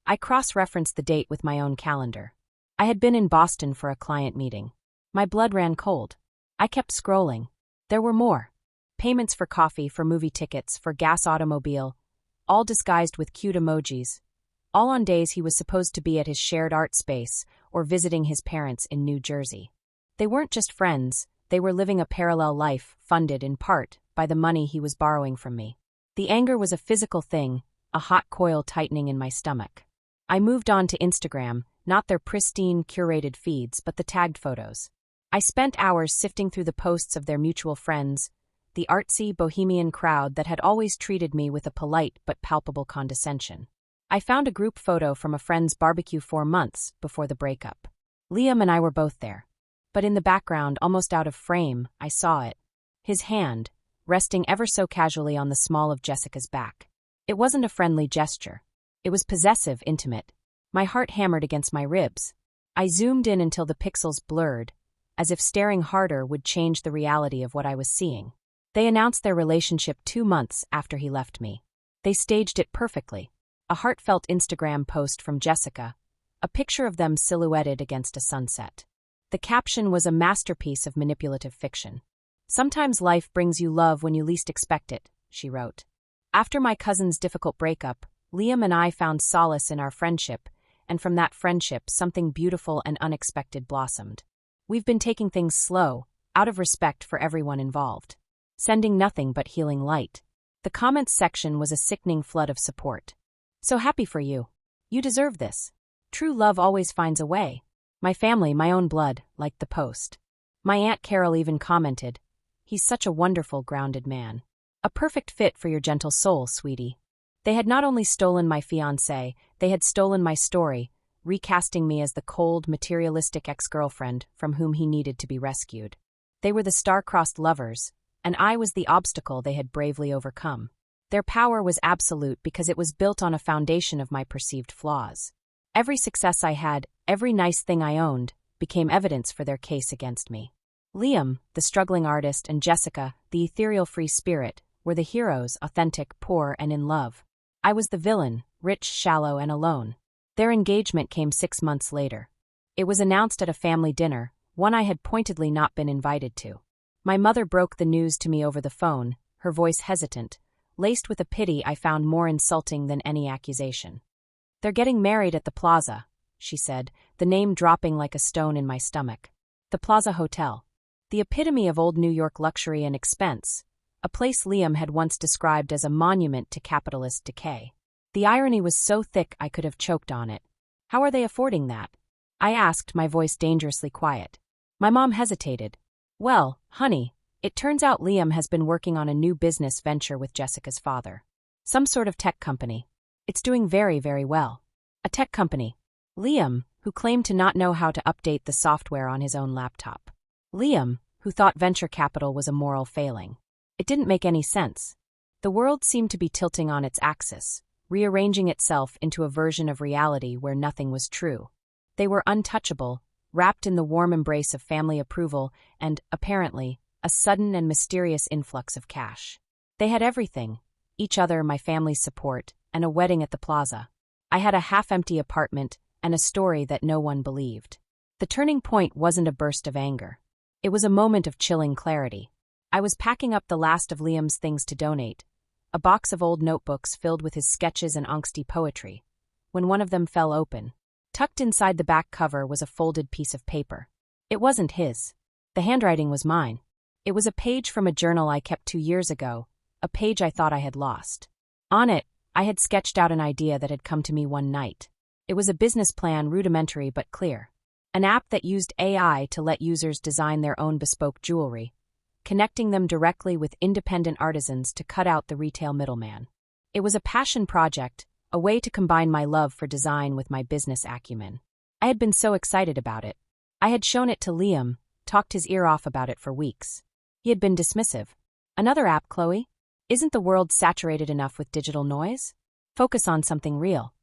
I cross-referenced the date with my own calendar. I had been in Boston for a client meeting. My blood ran cold. I kept scrolling. There were more. Payments for coffee, for movie tickets, for gas automobile, all disguised with cute emojis. All on days he was supposed to be at his shared art space or visiting his parents in New Jersey. They weren't just friends, they were living a parallel life, funded, in part, by the money he was borrowing from me. The anger was a physical thing, a hot coil tightening in my stomach. I moved on to Instagram, not their pristine, curated feeds, but the tagged photos. I spent hours sifting through the posts of their mutual friends, the artsy, bohemian crowd that had always treated me with a polite but palpable condescension. I found a group photo from a friend's barbecue 4 months before the breakup. Liam and I were both there. But in the background, almost out of frame, I saw it. His hand, resting ever so casually on the small of Jessica's back. It wasn't a friendly gesture. It was possessive, intimate. My heart hammered against my ribs. I zoomed in until the pixels blurred, as if staring harder would change the reality of what I was seeing. They announced their relationship 2 months after he left me. They staged it perfectly. A heartfelt Instagram post from Jessica, a picture of them silhouetted against a sunset. The caption was a masterpiece of manipulative fiction. "Sometimes life brings you love when you least expect it," she wrote. After my cousin's difficult breakup, Liam and I found solace in our friendship, and from that friendship something beautiful and unexpected blossomed. We've been taking things slow, out of respect for everyone involved. Sending nothing but healing light. The comments section was a sickening flood of support. "So happy for you. You deserve this. True love always finds a way. My family, my own blood," liked the post. My Aunt Carol even commented, "He's such a wonderful, grounded man. A perfect fit for your gentle soul, sweetie." They had not only stolen my fiancé, they had stolen my story, recasting me as the cold, materialistic ex-girlfriend from whom he needed to be rescued. They were the star-crossed lovers, and I was the obstacle they had bravely overcome. Their power was absolute because it was built on a foundation of my perceived flaws. Every success I had, every nice thing I owned, became evidence for their case against me. Liam, the struggling artist, and Jessica, the ethereal free spirit, were the heroes, authentic, poor, and in love. I was the villain, rich, shallow, and alone. Their engagement came 6 months later. It was announced at a family dinner, one I had pointedly not been invited to. My mother broke the news to me over the phone, her voice hesitant, laced with a pity I found more insulting than any accusation. "They're getting married at the Plaza," she said, the name dropping like a stone in my stomach. The Plaza Hotel. The epitome of old New York luxury and expense, a place Liam had once described as a monument to capitalist decay. The irony was so thick I could have choked on it. "How are they affording that?" I asked, my voice dangerously quiet. My mom hesitated. "Well, honey, it turns out Liam has been working on a new business venture with Jessica's father. Some sort of tech company. It's doing very, very well." A tech company. Liam, who claimed to not know how to update the software on his own laptop. Liam, who thought venture capital was a moral failing. It didn't make any sense. The world seemed to be tilting on its axis, rearranging itself into a version of reality where nothing was true. They were untouchable, wrapped in the warm embrace of family approval and, apparently, a sudden and mysterious influx of cash. They had everything, each other, my family's support, and a wedding at the Plaza. I had a half-empty apartment and a story that no one believed. The turning point wasn't a burst of anger. It was a moment of chilling clarity. I was packing up the last of Liam's things to donate, a box of old notebooks filled with his sketches and angsty poetry, when one of them fell open. Tucked inside the back cover was a folded piece of paper. It wasn't his. The handwriting was mine. It was a page from a journal I kept 2 years ago, a page I thought I had lost. On it, I had sketched out an idea that had come to me one night. It was a business plan, rudimentary but clear. An app that used AI to let users design their own bespoke jewelry, connecting them directly with independent artisans to cut out the retail middleman. It was a passion project, a way to combine my love for design with my business acumen. I had been so excited about it. I had shown it to Liam, talked his ear off about it for weeks. He had been dismissive. "Another app, Chloe? Isn't the world saturated enough with digital noise? Focus on something real."